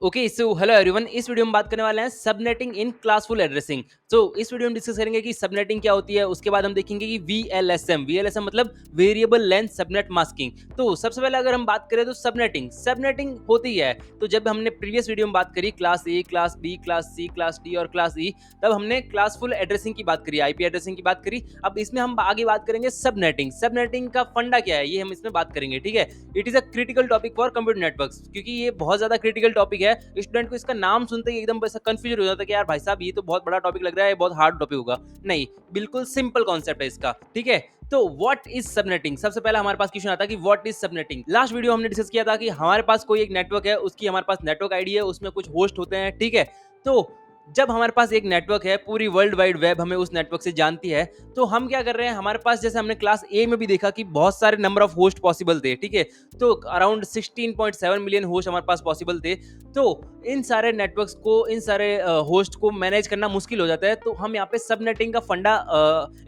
Okay so hello everyone. इस video में बात करने वाले हैं सबनेटिंग इन क्लासफुल एड्रेसिंग। तो इस वीडियो में डिस्कस करेंगे कि सबनेटिंग क्या होती है। उसके बाद हम देखेंगे कि वीएलएसएम मतलब वेरिएबल लेंथ सबनेट मास्किंग। तो सबसे पहले अगर हम बात करें तो सबनेटिंग सबनेटिंग होती है। तो जब हमने प्रीवियस वीडियो में बात करी class A, class B, class C, class D और क्लास ई, तब हमने क्लासफुल एड्रेसिंग की बात करी, आईपी एड्रेसिंग की बात करी। अब इसमें हम आगे बात करेंगे सबनेटिंग। सबनेटिंग का फंडा क्या है ये हम इसमें बात करेंगे, ठीक है। It is a critical topic for computer networks, क्योंकि ये बहुत ज्यादा क्रिटिकल टॉपिक है। स्टूडेंट को इसका नाम सुनते ही एकदम ऐसा कंफ्यूजन हो जाता है कि यार भाई साहब ये तो बहुत बड़ा टॉपिक लग रहा है, बहुत हार्ड टॉपिक होगा। नहीं, बिल्कुल सिंपल कॉन्सेप्ट है इसका, ठीक है। तो व्हाट इज सबनेटिंग, सबसे पहले हमारे पास क्वेश्चन आता है कि what is subnetting. Last video हमने डिस्कस किया था कि हमारे पास कोई एक नेटवर्क है, उसकी हमारे पास नेटवर्क आईडी है, उसमें कुछ होस्ट होते हैं, ठीक है। तो जब हमारे पास एक नेटवर्क है, पूरी वर्ल्ड वाइड वेब हमें उस नेटवर्क से जानती है, तो हम क्या कर रहे हैं, हमारे पास जैसे हमने क्लास ए में भी देखा कि बहुत सारे नंबर ऑफ होस्ट पॉसिबल थे, ठीक है। तो अराउंड 16.7 मिलियन होस्ट हमारे पास पॉसिबल थे। तो इन सारे नेटवर्क्स को, इन सारे होस्ट को मैनेज करना मुश्किल हो जाता है। तो हम यहाँ पे सबनेटिंग का फंडा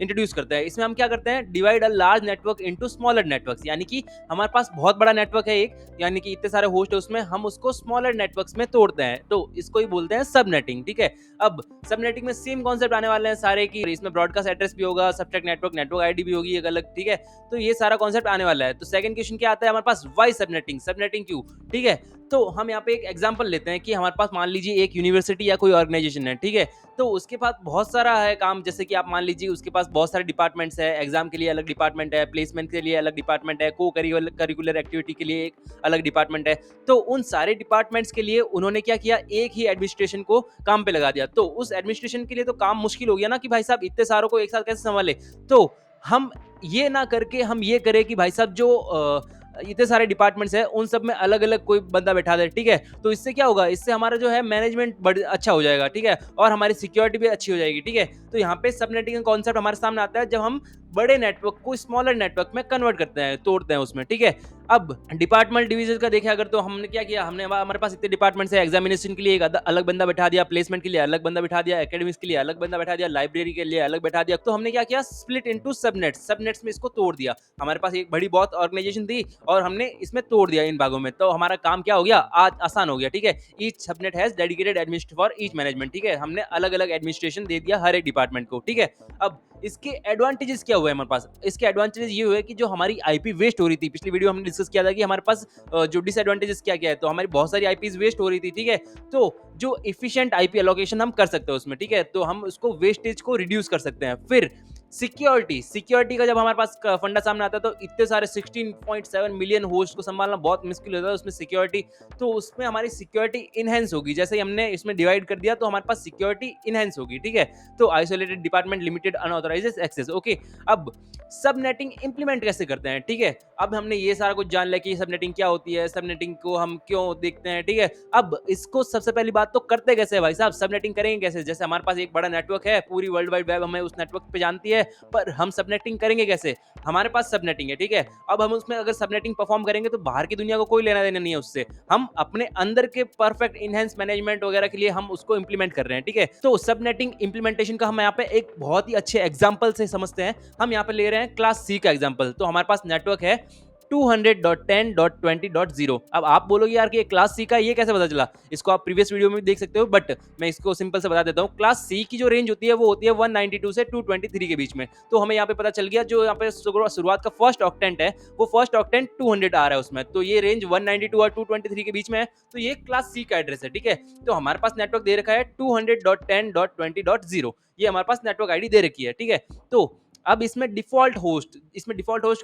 इंट्रोड्यूस करते हैं। इसमें हम क्या करते हैं, divide a large network into smaller networks, यानी कि हमारे पास बहुत बड़ा नेटवर्क है एक, यानी कि इतने सारे होस्ट है उसमें, हम उसको स्मॉलर नेटवर्क्स में तोड़ते हैं। तो इसको ही बोलते हैं सबनेटिंग, ठीक है। अब सबनेटिंग में सेम कॉन्सेप्ट आने वाले हैं सारे की, इसमें ब्रॉडकास्ट एड्रेस भी होगा, सब्सट्रैक्ट नेटवर्क, नेटवर्क आईडी भी होगी एक अलग, ठीक है। तो ये सारा कॉन्सेप्ट आने वाला है। तो सेकंड क्वेश्चन क्या आता है हमारे पास, व्हाई सबनेटिंग, सबनेटिंग क्यों, ठीक है। तो हम यहाँ पे एक एग्जांपल लेते हैं कि हमारे पास मान लीजिए एक यूनिवर्सिटी या कोई ऑर्गेनाइजेशन है, ठीक है। तो उसके पास बहुत सारा है काम, जैसे कि आप मान लीजिए उसके पास बहुत सारे डिपार्टमेंट्स है, एग्जाम के लिए अलग डिपार्टमेंट है, प्लेसमेंट के लिए अलग डिपार्टमेंट है, को करिकुलर एक्टिविटी के लिए एक अलग डिपार्टमेंट है। तो उन सारे डिपार्टमेंट्स के लिए उन्होंने क्या किया, एक ही एडमिनिस्ट्रेशन को काम पे लगा दिया। तो उस एडमिनिस्ट्रेशन के लिए तो काम मुश्किल हो गया ना कि भाई साहब इतने सारों को एक साथ कैसे संभाले। तो हम ये ना करके हम ये करें कि भाई साहब जो इतने सारे डिपार्टमेंट्स हैं उन सब में अलग अलग कोई बंदा बैठा दे, ठीक है। तो इससे क्या होगा, इससे हमारा जो है मैनेजमेंट अच्छा हो जाएगा, ठीक है, और हमारी सिक्योरिटी भी अच्छी हो जाएगी, ठीक है। तो यहाँ पे सबनेटिंग का कॉन्सेप्ट हमारे सामने आता है जब हम बड़े नेटवर्क को स्मॉलर नेटवर्क में कन्वर्ट करते हैं, तोड़ते हैं उसमें, ठीक है। अब डिपार्टमेंट डिवीजन का देखें अगर, तो हमने क्या किया, हमने हमारे पास इतने डिपार्टमेंट्स है, एग्जामिनेशन के लिए एक अलग बंदा बैठा दिया, प्लेसमेंट के लिए अलग बंदा बैठा दिया, एकेडमिक्स के लिए अलग बंदा बैठा दिया, लाइब्रेरी के लिए अलग बैठा दिया। तो हमने क्या किया, स्प्लिट इनटू सबनेट्स, सबनेट्स में इसको तोड़ दिया। हमारे पास एक बड़ी बहुत ऑर्गेनाइजेशन थी और हमने इसमें तोड़ दिया इन भागों में। तो हमारा काम क्या हो गया, आज आसान हो गया, ठीक है। Each subnet has dedicated administrator for each management, ठीक है। हमने अलग अलग एडमिनिस्ट्रेशन दे दिया हर एक डिपार्टमेंट को, ठीक है। अब इसके एडवांटेजेस क्या हुए हमारे पास, इसके एडवांटेजेस ये हुए कि जो हमारी आईपी वेस्ट हो रही थी, पिछली वीडियो हमने डिस्कस किया था कि हमारे पास जो डिसएडवांटेजेस क्या क्या है, तो हमारी बहुत सारी आईपीज वेस्ट हो रही थी, ठीक है। तो जो इफिशिएंट आईपी एलोकेशन हम कर सकते हैं उसमें, ठीक है, तो हम उसको वेस्टेज को रिड्यूस कर सकते हैं। फिर सिक्योरिटी का जब हमारे पास फंडा सामने आता है, तो इतने सारे 16.7 मिलियन होस्ट को संभालना बहुत मुश्किल होता है, उसमें सिक्योरिटी, तो उसमें हमारी सिक्योरिटी इनहेंस होगी। जैसे ही हमने इसमें डिवाइड कर दिया तो हमारे पास सिक्योरिटी इनहेंस होगी, ठीक है। तो isolated department, limited unauthorised access, okay. अब सबनेटिंग इंप्लीमेंट कैसे करते हैं, ठीक है। अब हमने ये सारा कुछ जान लिया कि सबनेटिंग क्या होती है, सबनेटिंग को हम क्यों देखते हैं, ठीक है। अब इसको सबसे पहली बात तो करते कैसे है भाई साहब, सबनेटिंग करेंगे कैसे। जैसे हमारे पास एक बड़ा नेटवर्क है, पूरी वर्ल्ड वाइड वेब हमें उस नेटवर्क पे जानती है, पर हम सबनेटिंग करेंगे कैसे। हमारे पास सबनेटिंग है, ठीक है। अब हम उसमें अगर सबनेटिंग परफॉर्म करेंगे तो बाहर की दुनिया को कोई लेना देना नहीं है उससे, हम अपने अंदर के परफेक्ट इनहेंस मैनेजमेंट वगैरह के लिए हम उसको इंप्लीमेंट कर रहे हैं, ठीक है। तो सबनेटिंग इंप्लीमेंटेशन का हम यहाँ पे एक बहुत ही अच्छे एग्जांपल से समझते हैं। हम यहाँ पे ले रहे हैं क्लास सी का एग्जांपल। तो हमारे पास नेटवर्क है 200.10.20.0। अब आप बोलोगे यार कि क्लास सी का ये कैसे पता चला, इसको आप प्रीवियस वीडियो में भी देख सकते हो, बट मैं इसको सिंपल से बता देता हूँ। क्लास सी की जो रेंज होती है वो होती है 192 से 223 के बीच में। तो हमें यहाँ पे पता चल गया, जो यहाँ पे शुरुआत का फर्स्ट ऑक्टेंट है वो फर्स्ट ऑक्टेंट 200 आ रहा है उसमें, तो ये रेंज 192 और 223 के बीच में है। तो ये क्लास सी का एड्रेस है, ठीक है। तो हमारे पास नेटवर्क दे रखा है 200.10.20.0, ये हमारे पास नेटवर्क आईडी दे रखी है, ठीक है। तो अब इसमें डिफॉल्ट होस्ट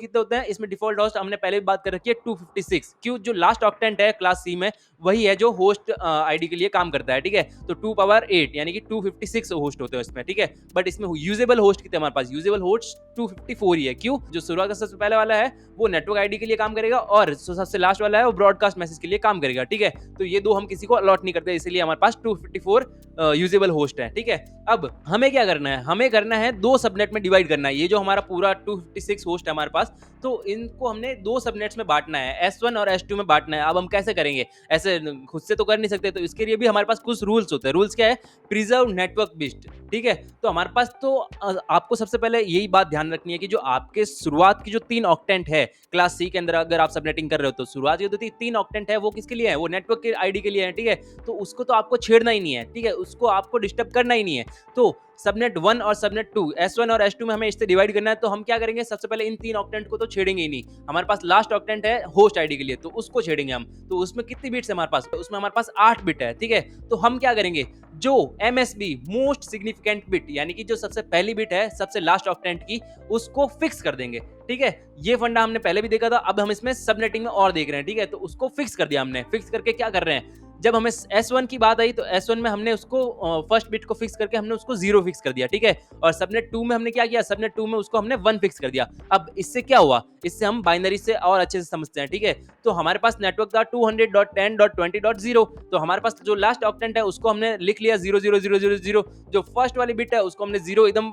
कितने होते हैं, इसमें डिफॉल्ट होस्ट हमने पहले भी बात कर रखी है 256, क्यों, जो लास्ट ऑक्टेंट है क्लास सी में वही है जो होस्ट आईडी के लिए काम करता है, ठीक है। तो 2 पावर 8 यानी कि 256 होस्ट होते हैं इसमें, ठीक है। बट इसमें यूजेबल होस्ट कितने हमारे पास, यूजेबल होस्ट 254 ही है, क्यों, जो शुरुआत का सबसे पहले वाला है वो नेटवर्क आईडी के लिए काम करेगा और सबसे लास्ट वाला है वो ब्रॉडकास्ट मैसेज के लिए काम करेगा, ठीक है। तो ये दो हम किसी को अलॉट नहीं करते, इसलिए हमारे पास 254 यूजेबल होस्ट है, ठीक है। अब हमें क्या करना है, हमें करना है दो सबनेट में डिवाइड करना है। है, ये जो हमारा पूरा 256 होस्ट है हमारे पास, तो इनको हमने 2 सबनेट्स में बाँटना है, S1 और S2 में बाँटना है। अब हम कैसे करेंगे? ऐसे खुद से तो कर नहीं सकते, तो इसके लिए भी हमारे पास कुछ रूल्स होते हैं। रूल्स क्या है? प्रिजर्व नेटवर्क बिट, ठीक है? तो हमारे पास तो आपको सबसे पहले यही बात ध्यान रखनी है कि जो आपके शुरुआत की जो 3 ऑक्टेंट है, क्लास सी के अंदर अगर आप सबनेटिंग कर रहे हो, तो शुरुआत की जो 3 ऑक्टेंट है, वो किसके लिए है? वो नेटवर्क के आईडी के लिए है, ठीक है? तो उसको तो आपको छेड़ना ही नहीं है, ठीक है? उसको आपको डिस्टर्ब करना ही नहीं है। तो सबनेट 1 और सबनेट 2, S1 और S2 में हमें इससे डिवाइड करना है, तो हम क्या करेंगे? सबसे पहले इन 3 ऑक्टेंट को तो छेड़ेंगे ही नहीं। हमारे पास लास्ट ऑक्टेंट है होस्ट आईडी के लिए, तो उसको छेड़ेंगे हम। तो उसमें कितनी बिट्स है हमारे पास? उसमें हमारे पास 8 बिट है, ठीक है? तो हम क्या करेंगे? जो MSB मोस्ट सिग्निफिकेंट बिट, यानी कि जो सबसे पहली बिट है सबसे लास्ट ऑक्टेंट की, उसको फिक्स कर देंगे, ठीक है? ये फंडा हमने पहले भी देखा था, अब हम इसमें सबनेटिंग में और देख रहे हैं, ठीक है? तो उसको फिक्स कर दिया हमने। फिक्स करके क्या कर रहे हैं? जब हमें S1 की बात आई, तो S1 में हमने उसको फर्स्ट बिट को फिक्स करके हमने उसको 0 फिक्स कर दिया, ठीक है? और सबनेट 2 में हमने क्या किया? सबनेट 2 में उसको हमने 1 फिक्स कर दिया। अब इससे क्या हुआ? इससे हम बाइनरी से और अच्छे से समझते हैं, ठीक है? तो हमारे पास नेटवर्क था 200.10.20.0, तो हमारे पास जो लास्ट ऑक्टेंट है उसको हमने लिख लिया 00000। जो फर्स्ट वाली बिट है उसको हमने 0 एकदम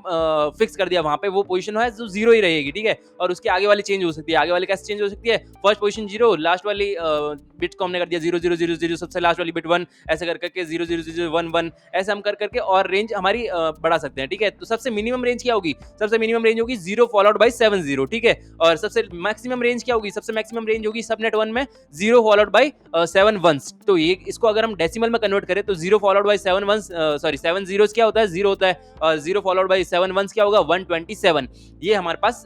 फिक्स कर दिया, वहां पे वो पोजीशन है जो 0 ही रहेगी, ठीक है? और उसके आगे वाली चेंज हो सकती है। आगे वाली कैसे चेंज हो सकती है? फर्स्ट पोजीशन 0, लास्ट वाली बिट को हमने कर दिया 0000, सबसे लास्ट वाली बिट 1, ऐसे कर करके 00011, ऐसे हम कर करके और रेंज हमारी बढ़ा सकते हैं, ठीक है? तो सबसे मिनिमम रेंज क्या होगी? सबसे मिनिमम रेंज होगी 0 फॉलोड बाय 70, ठीक है? और सबसे मैक्सिमम रेंज क्या होगी? सबसे मैक्सिमम रेंज होगी सबनेट 1 में 0 फॉलोड बाय 7 वंस। तो ये इसको अगर हम डेसिमल में कन्वर्ट करें, तो 0 followed by 7 ones, sorry 7 zeros क्या होता है? 0 होता है, और 0 फॉलोड बाय 7 वंस क्या होगा? 127। ये हमारे पास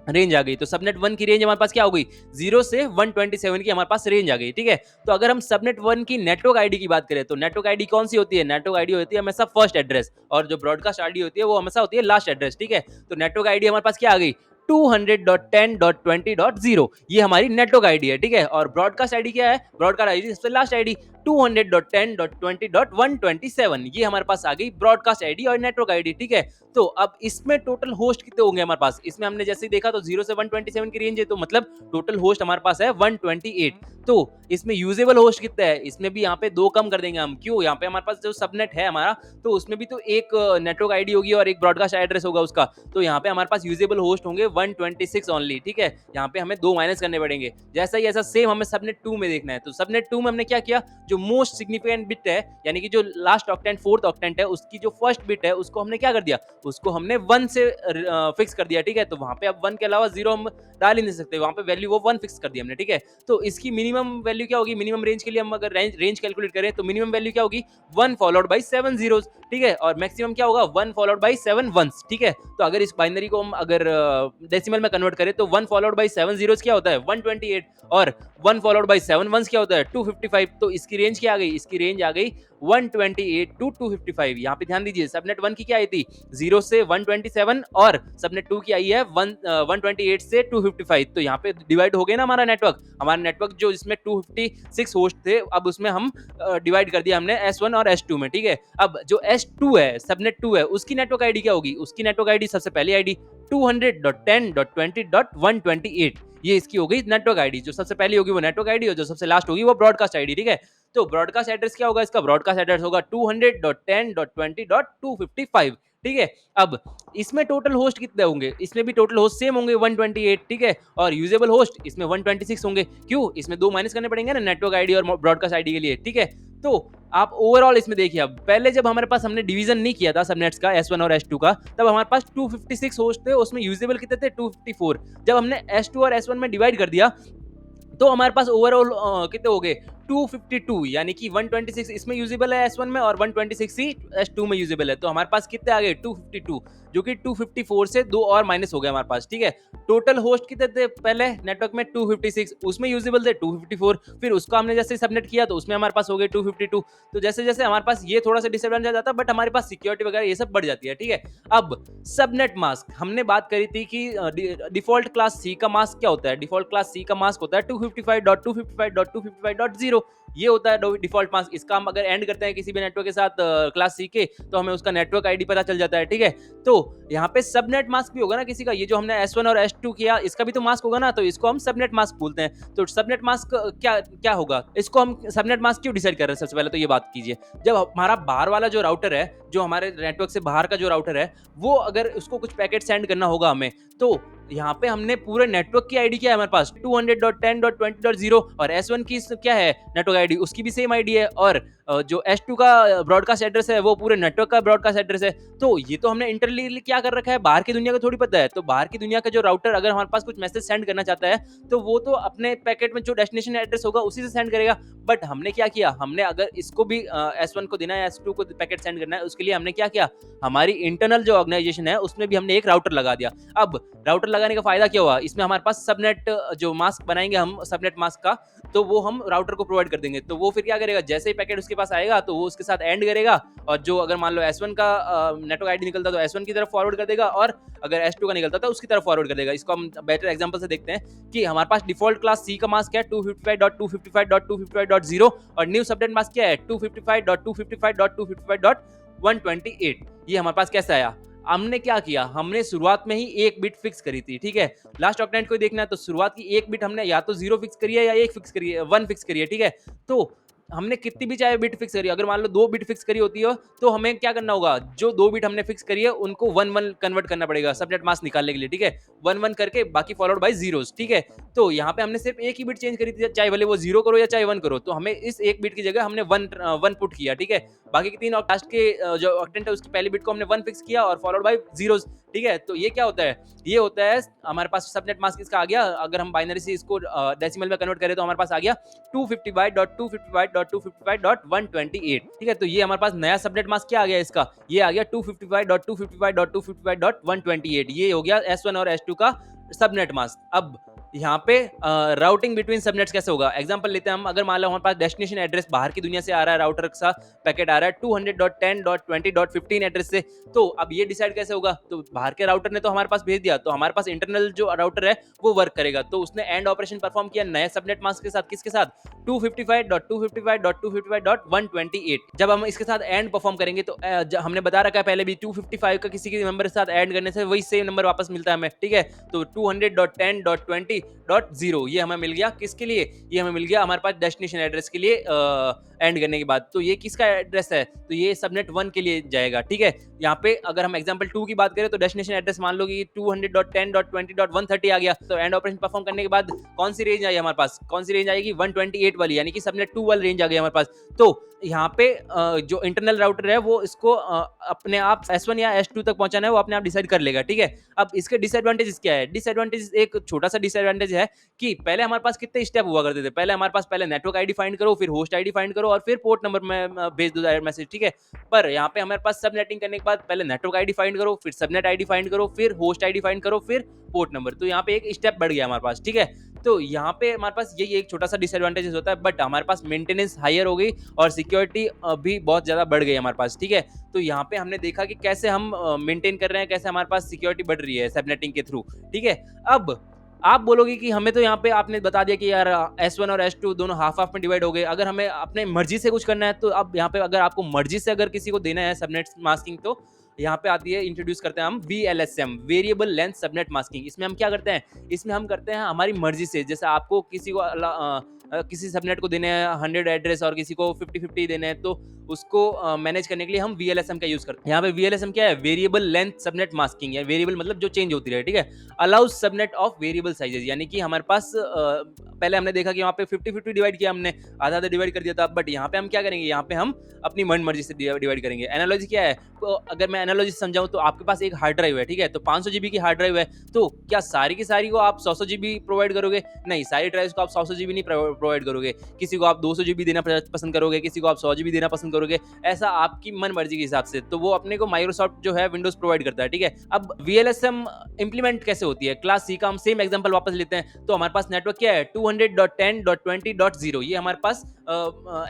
रेंज आ गई। तो सबनेट 1 की रेंज हमारे पास क्या हो गई? 0 से 127 की हमारे पास रेंज आ गई, ठीक है? तो अगर हम सबनेट 1 की नेटवर्क आईडी की बात करें, तो नेटवर्क आईडी कौन सी होती है? नेटवर्क आईडी होती है हमेशा फर्स्ट एड्रेस, और जो ब्रॉडकास्ट आईडी होती है वो हमेशा होती है लास्ट एड्रेस, ठीक है? तो नेटवर्क आईडी हमारे पास क्या आ गई? 200.10.20.0, ये हमारी नेटवर्क आईडी है, ठीक है? और ब्रॉडकास्ट आईडी क्या है? ब्रॉडकास्ट आईडी सबसे लास्ट आईडी 200.10.20.127, ये हमारे पास आ गई ब्रॉडकास्ट आईडी और नेटवर्क आईडी, ठीक है? तो अब इसमें टोटल होस्ट कितने होंगे हमारे पास? इसमें हमने जैसे ही देखा तो 0 से 127 की रेंज है, तो मतलब टोटल होस्ट हमारे पास है 128। तो इसमें यूजेबल होस्ट कितना है? इसमें भी यहाँ पे 2 कम कर देंगे हम। क्यों? यहाँ पे हमारे पास जो सबनेट है हमारा, तो उसमें भी तो एक नेटवर्क आईडी होगी और एक ब्रॉडकास्ट एड्रेस होगा उसका, तो यहाँ पे हमारे पास यूजेबल होस्ट होंगे 126 ओनली, ठीक है? यहाँ पे हमें 2 माइनस करने पड़ेंगे। जैसा ही ऐसा सेम हमें सबनेट 2 में देखना है। तो सबनेट 2 में हमने क्या किया? जो मोस्ट सिग्निफिकेंट बिट है, यानी कि जो लास्ट ऑक्टेंट, फोर्थ ऑक्टेंट है, उसकी जो फर्स्ट बिट है उसको हमने क्या कर दिया? उसको हमने 1 से फिक्स कर दिया, ठीक है? तो वहां पे अब 1 के अलावा 0 हम डाल ही नहीं सकते, वहां पे वैल्यू वो 1 फिक्स कर दी हमने, ठीक है? तो इसकी मिनिमम वैल्यू क्या होगी? मिनिमम रेंज के लिए हम अगर रेंज कैलकुलेट करें, तो मिनिमम वैल्यू क्या होगी? 1 फॉलोड बाय 7 जीरोस, ठीक है? और मैक्सिमम क्या होगा? 1 फॉलोड बाय 7 वंस, ठीक है? तो अगर इस बाइनरी को हम अगर डेसिमल में कन्वर्ट करें, तो 1 फॉलोड बाय 7 जीरोस क्या होता है? 128, और 1 फॉलोड बाय 7 वंस क्या होता है? 255। तो इसकी रेंज क्या आ गई? इसकी रेंज आ गई 128 टू 255। यहाँ पे ध्यान दीजिए, सबनेट 1 की क्या आई थी? 0 से 127, और सबनेट 2 की आई है 128 से 255। तो यहाँ पे डिवाइड हो गया ना हमारा नेटवर्क। हमारा नेटवर्क जो इसमें 256 होस्ट थे, अब उसमें हम डिवाइड कर दिया हमने S1 और S2 में, ठीक है? अब जो S2 है, सबनेट 2 है, उसकी नेटवर्क आईडी क्या होगी? उसकी नेटवर्क आईडी सबसे पहली आईडी 200.10.20.128, ये इसकी हो गई नेटवर्क आईडी। जो सबसे पहली होगी वो नेटवर्क आईडी, और जो सबसे लास्ट होगी वो ब्रॉडकास्ट आईडी, ठीक है? तो ब्रॉडकास्ट एड्रेस क्या होगा? इसका ब्रॉडकास्ट एड्रेस होगा 200.10.20.255, ठीक है? अब इसमें टोटल होस्ट कितने होंगे? इसमें भी टोटल होस्ट सेम होंगे 128, ठीक है? और यूजेबल होस्ट इसमें 126 होंगे। क्यों? इसमें 2 माइनस करने पड़ेंगे ना नेटवर्क आईडी और ब्रॉडकास्ट आईडी के लिए, ठीक है? तो आप ओवरऑल इसमें देखिए, अब पहले जब हमारे पास हमने डिवीजन नहीं किया था सबनेट्स का, S1 और S2 का, तब हमारे पास 256 होस्ट थे, उसमें यूजेबल कितने थे? 254। जब हमने S2 और S1 में डिवाइड कर दिया, तो हमारे पास ओवरऑल कितने हो गए? 252, यानी कि 126 इसमें यूजेबल है S1 में, और 126 ही S2 में यूजेबल है। तो हमारे पास कितने आ गए? 252, जो कि 254 से 2 और माइनस हो गए हमारे पास, ठीक है? टोटल होस्ट कितने थे पहले नेटवर्क में? 256, उसमें यूजेबल थे 254, फिर उसका हमने जैसे सबनेट किया तो उसमें हमारे पास हो गए 252। तो जैसे जैसे हमारे पास ये थोड़ा सा डिसएडवांटेज आ जाता है, बट हमारे पास सिक्योरिटी वगैरह ये सब बढ़ जाती है, ठीक है? अब सबनेट मास्क हमने बात करी थी कि डिफॉल्ट क्लास सी का मास्क क्या होता है? डिफॉल्ट क्लास सी का मास्क होता है 255.255.255.0, 0 ये होता है डिफॉल्ट मास्क। इसका हम अगर एंड करते हैं किसी भी नेटवर्क के साथ क्लास सी के, तो हमें उसका नेटवर्क आईडी पता चल जाता है, ठीक है। तो यहाँ पे सबनेट मास्क भी होगा ना किसी का, ये जो हमने S1 और S2 किया इसका भी तो मास्क होगा ना, तो इसको हम सबनेट मास्क बोलते हैं। तो सबनेट मास्क क्या क्या होगा, इसको हम सबनेट मास्क क्यों डिसाइड कर रहे हैं, सबसे पहले तो ये बात कीजिए। जब हमारा बाहर वाला जो राउटर है, जो हमारे नेटवर्क से बाहर का जो राउटर है, वो अगर उसको कुछ पैकेट सेंड करना होगा हमें, तो यहाँ पे हमने पूरे नेटवर्क की आईडी क्या है हमारे पास 200.10.20.0 और S1 की क्या है नेटवर्क आईडी, उसकी भी सेम आईडी है, और जो S2 का ब्रॉडकास्ट एड्रेस है वो पूरे नेटवर्क का ब्रॉडकास्ट एड्रेस है। तो ये तो हमने इंटरनली क्या कर रखा है, बाहर की दुनिया को थोड़ी पता है। तो बाहर की दुनिया का जो राउटर अगर हमारे पास कुछ मैसेज सेंड करना चाहता है, तो वो तो अपने पैकेट में जो डेस्टिनेशन एड्रेस होगा उसी से सेंड करेगा। बट हमने क्या किया, हमने अगर इसको भी S1 को देना है, S2 को पैकेट सेंड करना है, उसके लिए हमने क्या किया, हमारी इंटरनल जो ऑर्गेनाइजेशन है उसमें भी हमने एक राउटर लगा दिया। अब राउटर लगाने का फायदा क्या हुआ, इसमें हमारे पास सबनेट जो मास्क बनाएंगे हम सबनेट मास्क का, तो वो हम राउटर को प्रोवाइड कर देंगे। तो वो फिर क्या करेगा, जैसे ही पैकेट उसके पास आएगा तो वो उसके साथ एंड करेगा, और जो अगर मान लो S1 का नेटवर्क आईडी निकलता तो S1 की तरफ फॉरवर्ड कर देगा, और अगर S2 का निकलता था उसकी तरफ फॉरवर्ड कर देगा। इसको हम बेटर एग्जांपल से देखते हैं कि हमारे पास डिफॉल्ट क्लास सी का मास्क है 255.255.255.0 और न्यू सबनेट मास्क क्या है 255.255.255.128। ये हमारे पास कैसे आया, हमने क्या किया, हमने शुरुआत में ही एक बिट फिक्स करी थी, ठीक है। लास्ट ऑक्टेंट को देखना है तो शुरुआत की एक बिट हमने या तो 0 फिक्स करी है या 1 फिक्स करी है, 1 फिक्स करी है, ठीक है। तो हमने कितनी भी चाहे बिट फिक्स करी, अगर मान लो 2 बिट फिक्स करी होती हो, तो हमें क्या करना होगा, जो 2 बिट हमने फिक्स करी है उनको 1-1 कन्वर्ट करना पड़ेगा सबनेट मास्क निकालने के लिए, ठीक है। 1-1 करके बाकी फॉलोड बाय जीरोस, ठीक है। तो यहाँ पे हमने सिर्फ एक ही बिट चेंज करी थी, चाहे भले वो 0 करो या चाहे 1 करो, तो हमें इस एक बिट की जगह हमने 1 पुट किया, ठीक है। बाकी के 3 लास्ट के जो ऑक्टेंट है उसकी पहली बिट को हमने 1 फिक्स किया और फॉलोड बाय जीरोस, ठीक है। तो ये क्या होता है, ये होता है हमारे पास सबनेट मास्क इसका आ गया। अगर हम बाइनरी से इसको डेसिमल में कन्वर्ट करें तो हमारे पास आ गया 255.255.255.128, ठीक है। तो ये हमारे पास नया सबनेट मास्क क्या आ गया, इसका ये आ गया 255.255.255.128। ये हो गया S1 और S2 का सबनेट मास्क। अब यहाँ पे राउटिंग बिटवीन सबनेट्स कैसे होगा, एग्जांपल लेते हैं हम। अगर मान लो हमारे पास डेस्टिनेशन एड्रेस बाहर की दुनिया से आ रहा है, राउटर का पैकेट आ रहा है 200.10.20.15 एड्रेस से, तो अब ये डिसाइड कैसे होगा, तो बाहर के राउटर ने तो हमारे पास भेज दिया, तो हमारे पास इंटरनल जो राउटर है वो वर्क करेगा। तो उसने एंड ऑपरेशन परफॉर्म किया नए सबनेट मास्क के साथ, किसके साथ 255.255.255.128। जब हम इसके साथ एंड परफॉर्म करेंगे तो हमने बता रखा है पहले भी 255 का किसी के नंबर के साथ एंड करने से वही सेम नंबर वापस मिलता है हमें, ठीक है। तो 200.10.20.0 ये हमें मिल गया, किसके लिए, ये हमें मिल गया हमारे पास डेस्टिनेशन एड्रेस के लिए एंड करने के बाद। तो ये किसका एड्रेस है, तो ये सबनेट 1 के लिए जाएगा, ठीक है। यहाँ पे अगर हम एग्जांपल 2 की बात करें तो डेस्टिनेशन एड्रेस मान लो कि 200.10.20.130 आ गया, तो एंड ऑपरेशन परफॉर्म करने के बाद कौन सी रेंज आई हमारे पास, कौन सी रेंज आएगी 128 वाली, यानी कि सबनेट 2 वाली रेंज आ गई हमारे पास। तो यहाँ पे जो इंटरनल राउटर है वो इसको अपने आप S1 या S2 तक पहुंचाना है, वो अपने आप डिसाइड कर लेगा, ठीक है। अब इसके डिसएडवांटेजेस क्या है, डिसएडवांटेज एक छोटा सा डिसएडवांटेज है कि पहले हमारे पास कितने स्टेप हुआ करते थे, पहले हमारे पास पहले नेटवर्क आईडी फाइंड करो, फिर होस्ट आईडी फाइंड करो और फिर पोर्ट नंबर में भेज दो डायरेक्ट मैसेज, ठीक है। पर यहाँ पे हमारे पास सबनेटिंग करने के बाद पहले नेटवर्क आईडी फाइंड करो, फिर सबनेट आईडी फाइंड करो, फिर होस्ट आईडी फाइंड करो, फिर पोर्ट नंबर। तो यहाँ पे एक स्टेप बढ़ गया हमारे पास, ठीक है। तो यहाँ पे हमारे पास यही एक छोटा सा डिसएडवांटेजेस होता है, बट हमारे पास मेंटेनेंस हायर हो गई और सिक्योरिटी भी बहुत ज्यादा बढ़ गई हमारे पास, ठीक है। तो यहाँ पे हमने देखा कि कैसे हम मेंटेन कर रहे हैं, कैसे हमारे पास सिक्योरिटी बढ़ रही है सबनेटिंग के थ्रू, ठीक है। अब आप बोलोगे कि हमें तो यहाँ पे आपने बता दिया कि यार S1 और S2 दोनों हाफ हाफ में डिवाइड हो गए, अगर हमें अपने मर्जी से कुछ करना है तो अब यहाँ पे अगर आपको मर्जी से अगर किसी को देना है सबनेट मास्किंग, तो यहाँ पे आती है, इंट्रोड्यूस करते हैं हम VLSM, variable length subnet masking. इसमें हम क्या करते हैं, इसमें हम करते हैं हमारी मर्जी से, जैसे आपको किसी को किसी सबनेट को देने हैं 100 एड्रेस और किसी को 50-50 देने हैं, तो उसको मैनेज करने के लिए हम VLSM का यूज करते हैं। यहाँ पे VLSM क्या है, वेरिएबल लेंथ सबनेट मास्किंग है। वेरिएबल मतलब जो चेंज होती रहे, ठीक है। Allows subnet of variable sizes, यानी कि हमारे पास पहले हमने देखा कि वहाँ पे 50-50 डिवाइड किया हमने, आधा आधा डिवाइड कर दिया था, बट यहाँ पे हम क्या करेंगे, यहाँ पे हम अपनी मन मर्जी से डिवाइड करेंगे। एनालॉजी क्या है, तो अगर मैं एनालॉजी समझाऊं तो आपके पास एक हार्ड ड्राइव है, ठीक है। तो 500 GB की हार्ड ड्राइव है, तो क्या सारी की सारी को आप 100 GB प्रोवाइड करोगे, नहीं, सारी ड्राइव्स को आप 100 GB नहीं प्रोवाइड करोगे। किसी को आप 200 GB देना पसंद करोगे, किसी को आप 100 GB देना पसंद करोगे, ऐसा आपकी मन मर्जी के हिसाब से। तो वो अपने को माइक्रोसॉफ्ट जो है विंडोज प्रोवाइड करता है, ठीक है। अब VLSM इंप्लीमेंट कैसे होती है, क्लास सी का हम सेम एग्जांपल वापस लेते हैं। तो हमारे पास नेटवर्क क्या है 200.10.20.0, ये हमारे पास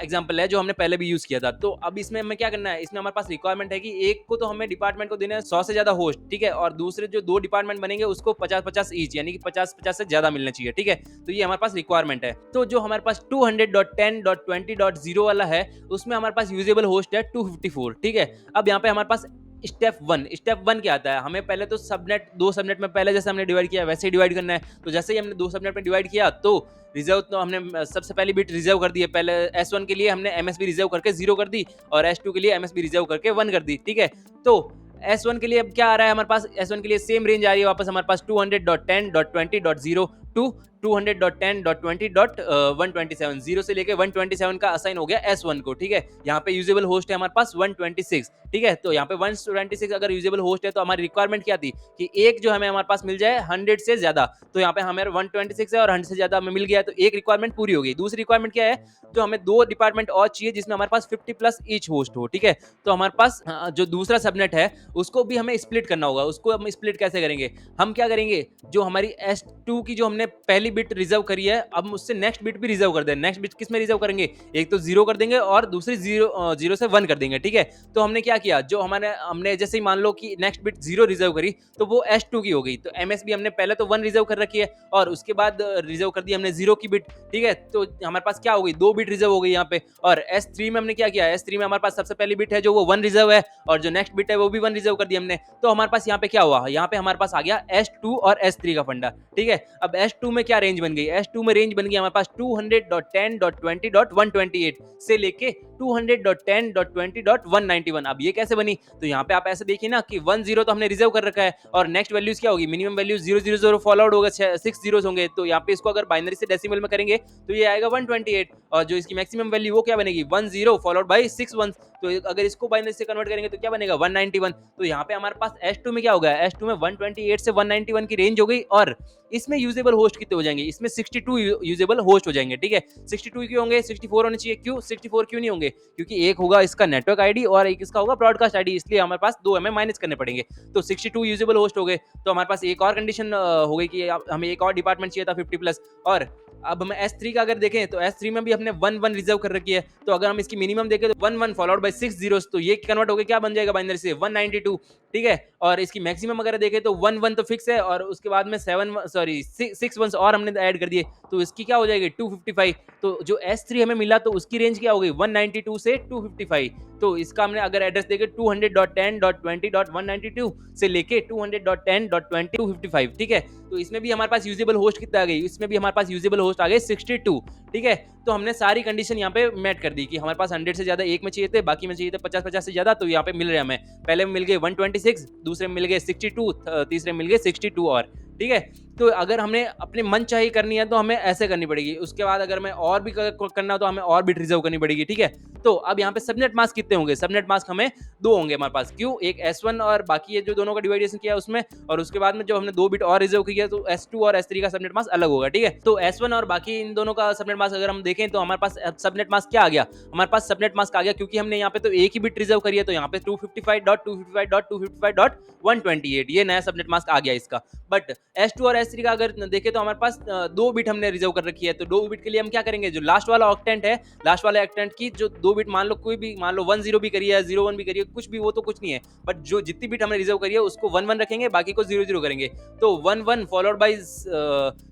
एग्जांपल है जो हमने पहले भी यूज किया था। तो अब इसमें हमें क्या करना है, इसमें हमारे पास रिक्वायरमेंट है कि एक को तो हमें डिपार्टमेंट को देना है 100 से ज्यादा होस्ट, ठीक है, और दूसरे जो 2 डिपार्टमेंट बनेंगे उसको 50-50 ईच, यानी कि 50-50 से ज्यादा मिलना चाहिए, ठीक है। तो ये हमारे पास रिक्वायरमेंट है। तो जो हमारे पास 200.10.20.0 वाला है, उसमें हमारे पास यूजेबल होस्ट है 254, ठीक है। अब यहाँ पे हमारे पास स्टेप वन क्या आता है, हमें पहले तो सबनेट, दो सबनेट में पहले जैसे हमने डिवाइड किया वैसे ही डिवाइड करना है। तो जैसे ही हमने दो सबनेट में डिवाइड किया तो रिजर्व, तो हमने सबसे पहली बिट रिजर्व कर दी है। पहले S1 के लिए हमने एमएसबी रिजर्व करके 0 कर दी और S2 के लिए एमएसबी रिजर्व करके 1 कर दी, ठीक है। तो S1 के लिए अब क्या आ रहा है हमारे पास, S1 के लिए सेम रेंज आ रही है वापस हमारे पास 200.10.20.0 टू 200.10.20.127, 0 से लेके 127 का असाइन हो गया S1 को, ठीक है। यहाँ पे यूजेबल होस्ट है हमारे पास 126, ठीक है। तो यहाँ पे 126 अगर यूजेबल होस्ट है तो हमारी रिक्वायरमेंट क्या थी कि एक जो हमें हमारे पास मिल जाए 100 से ज्यादा। तो यहाँ पे हमें 126 है और 100 से ज्यादा हमें मिल गया, तो एक रिक्वायरमेंट पूरी हो गई। दूसरी रिक्वायरमेंट क्या है, तो हमें दो डिपार्टमेंट और चाहिए जिसमें हमारे पास 50 प्लस ईच होस्ट हो, ठीक है। तो हमारे पास जो दूसरा सबनेट है उसको भी हमें स्प्लिट करना होगा। उसको हम स्प्लिट कैसे करेंगे, हम क्या करेंगे, जो हमारी S2 की जो हमने पहली बिट रिजर्व करी है, अब उससे नेक्स्ट बिट भी रिजर्व कर दें। नेक्स्ट बिट किस में रिजर्व करेंगे, एक तो 0 कर देंगे और दूसरी 0 से 1 कर देंगे, ठीक है। तो हमने क्या किया, जो हमने जैसे ही मान लो कि नेक्स्ट बिट 0 रिजर्व करी तो वो S2 की हो गई। तो एमएसबी हमने पहले तो 1 रिजर्व कर रखी है और उसके बाद रिजर्व कर दी हमने 0 की बिट, ठीक है। तो हमारे पास क्या हो गई, 2 बिट रिजर्व हो गई यहाँ पे। और S3 में हमने क्या किया, S3 में हमारे पास सबसे पहली बिट है जो वो 1 रिजर्व है और जो नेक्स्ट बिट है वो भी 1 रिजर्व कर दी हमने। तो हमारे पास यहाँ पे क्या हुआ, यहाँ पे हमारे पास आ गया S2 और S3 का फंडा, ठीक है। अब S2 में क्या रेंज बन गई, S2 में रेंज बन गई हमारे पास 200.10.20.128 से लेके 200.10.20.191। अब ये कैसे बनी, तो यहाँ पे आप ऐसे देखिए ना कि 10 तो हमने रिजर्व कर रखा है और नेक्स्ट वैल्यूज क्या होगी, मिनिमम वैल्यू 000 फॉलोआउट होगा, 6 जीरोस होंगे। तो यहाँ पे इसको अगर बाइनरी से डेसिमल में करेंगे तो ये आएगा 128 और जो इसकी मैक्सिमम वैल्यू वो क्या बनेगी, 10 फॉलोड बाई 6 1। तो अगर इसको बाइनरी से कन्वर्ट करेंगे तो क्या बनेगा, 191। तो यहाँ पे हमारे पास S2 में क्या हो गया, S2 में 128 से 191 की रेंज हो गई और इसमें यूजेबल होस्ट कितने हो जाएंगे, इसमें 62 यूजेबल होस्ट हो जाएंगे, ठीक है। 62 क्यों होंगे, 64 होने चाहिए, क्यों 64 क्यों नहीं होंगे, क्योंकि एक होगा इसका नेटवर्क आईडी और एक इसका होगा ब्रॉडकास्ट आईडी, इसलिए हमारे पास दो हमें माइनस करने पड़ेंगे। तो 62 यूजेबल होस्ट हो गए। तो हमारे पास एक और कंडीशन हो गई कि हमें एक और डिपार्टमेंट चाहिए था 50 प्लस। और अब हम S3 का अगर देखें तो S3 में भी हमने 1 रिजर्व कर रखी है। तो अगर हम इसकी मिनिमम देखें तो 1 फॉलोड बाय 6 जीरोस, तो ये कन्वर्ट हो गया क्या बन जाएगा बाइनरी से 192, ठीक है। और इसकी मैक्सिमम अगर देखें तो 1 तो फिक्स है और उसके बाद में 6 1 और हमने ऐड कर दिए, तो इसकी क्या हो जाएगी 255। तो जो S3 हमें मिला तो उसकी रेंज क्या हो गई 192 से 255। तो इसका हमने अगर एड्रेस देखे 200.10.20.192 से लेके 200.10.20.255, ठीक है। तो इसमें भी हमारे पास यूजेबल होस्ट कितना आ गई, इसमें भी हमारे पास यूजेबल होस्ट आ गए 62, ठीक है। तो हमने सारी कंडीशन यहाँ पे मेट कर दी कि हमारे पास 100 से ज्यादा एक में चाहिए थे, बाकी में चाहिए थे 50 से ज्यादा। तो यहाँ पे मिल रहे हमें, पहले में मिल गए 126, दूसरे में मिल गए 62, तीसरे में मिल गए 62 और, ठीक है। तो अगर हमने अपने मन चाहिए करनी है तो हमें ऐसे करनी पड़ेगी। उसके बाद अगर हमें और भी करना हो तो हमें और बिट रिजर्व करनी पड़ेगी, ठीक है। तो अब यहाँ पे सबनेट मास्क कितने होंगे, सबनेट मास्क हमें 2 होंगे हमारे पास, क्यों, एक S1 और बाकी ये जो दोनों का डिवाइडेशन किया उसमें, और उसके बाद में जब हमने 2 बिट और रिजर्व किया तो S2 और S3 का सबनेट मास्क अलग होगा, ठीक है। तो S1 और बाकी इन दोनों का सबनेट मास्क अगर हम देखें तो हमारे पास सबनेट मास्क क्या आ गया, हमारे पास सबनेट मास्क आ गया क्योंकि हमने यहाँ पे तो एक ही बिट रिजर्व करी है। तो यहाँ पे 255.255.255.128 ये नया सबनेट मास्क आ गया इसका। बट S2 और S3 का अगर देखें तो हमारे पास 2 बिट हमने रिजर्व कर रखी है। तो 2 बिट के लिए हम क्या करेंगे, जो लास्ट वाला ऑक्टेंट है, लास्ट वाला ऑक्टेंट की जो 2 बिट, मान लो कोई भी, मान लो 10 भी करी है, 01 भी करी है, कुछ भी, वो तो कुछ नहीं है, बट जो जितनी बिट हमने रिजर्व करी है उसको 11 रखेंगे, बाकी को 00 करेंगे। तो 11 फॉलोड बाय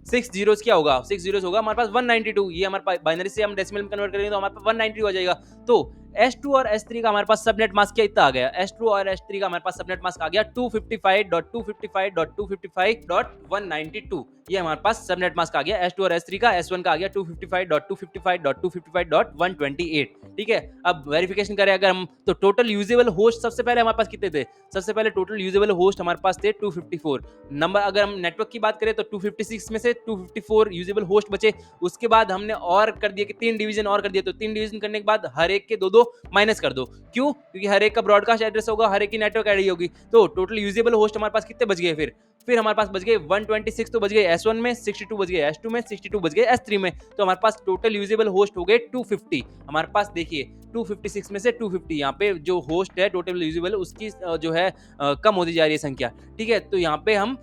6 जीरोस क्या होगा, 6 जीरोस होगा हमारे पास 192। ये हमारे बाइनरी से हम डेसिमल में कन्वर्ट करेंगे तो हमारे पास 192 हो जाएगा। तो S2 और S3 का हमारे पास सबनेट मास्क क्या इतना आ गया, S2 और S3 का हमारे पास सबनेट मास्क आ गया 255.255.255.192। ये हमारे पास सबनेट मास्क आ गया S2 और S3 का। S1 का आ गया 255.255.255.128, ठीक है। अब वेरिफिकेशन करें अगर हम, तो टोटल यूजेबल होस्ट सबसे पहले हमारे पास कितने थे, सबसे पहले टोटल यूजेबल होस्ट हमारे पास थे 254 नंबर। अगर हम नेटवर्क की बात करें तो 256 में से 254 यूजेबल होस्ट बचे। उसके बाद हमने और कर दिया कि 3 डिवीजन और कर दिए। तो 3 डिवीजन करने के बाद हर एक के 2-2 माइनस कर दो, क्यों, क्योंकि हर एक का ब्रॉडकास्ट एड्रेस होगा, हर एक की नेटवर्क आईडी होगी। तो टोटल यूजेबल होस्ट हमारे पास कितने बच गए, फिर हमारे पास बच गए 126 तो बच गए S1 में, 62 बच गए S2 में, 62 बच गए S3 में। तो हमारे पास टोटल यूजेबल होस्ट हो गए 250। हमारे पास देखिए 256 में से 250, यहाँ पे जो होस्ट है टोटल यूजेबल उसकी जो है कम होती जा रही है संख्या, ठीक है। तो यहाँ पे हम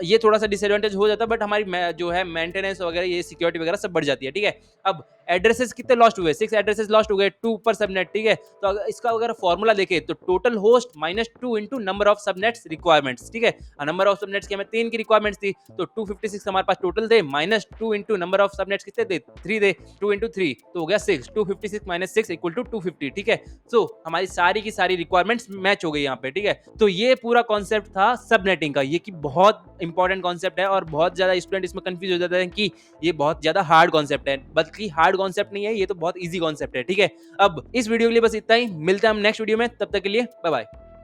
ये थोड़ा सा डिसएडवांटेज हो जाता है, बट हमारी जो है मेंटेनेंस वगैरह, ये सिक्योरिटी वगैरह सब बढ़ जाती है, ठीक है। अब एड्रेसेस कितने लॉस्ट हुए, 6 एड्रेसेस लॉस्ट हो गए, 2 पर सबनेट, ठीक है। तो इसका अगर फॉर्मूला देखें तो total host minus 2 into number of subnets requirements, ठीक है। नंबर ऑफ सबनेट्स की हमें 3 की रिक्वायरमेंट्स थी, तो 256 हमारे पास टोटल थे, minus 2 into number of subnets कितने थे, 3 थे, 2 इंटू 3 तो हो गया 6, 256 माइनस 6 इक्वल टू 250, ठीक है। सो हमारी सारी की सारी रिक्वायरमेंट्स मैच हो गई यहाँ पे, ठीक है। तो ये पूरा कॉन्सेप्ट था सबनेटिंग का, ये कि बहुत इंपॉर्टेंट कॉन्सेप्ट है और बहुत ज्यादा स्टूडेंट इसमें कंफ्यूज हो जाते हैं कि ये बहुत ज्यादा हार्ड कॉन्सेप्ट है, बल्कि हार्ड कॉन्सेप्ट नहीं है, ये तो बहुत इजी कॉन्सेप्ट है, ठीक है। अब इस वीडियो के लिए बस इतना ही, मिलते हैं हम नेक्स्ट वीडियो में, तब तक के लिए बाय बाय।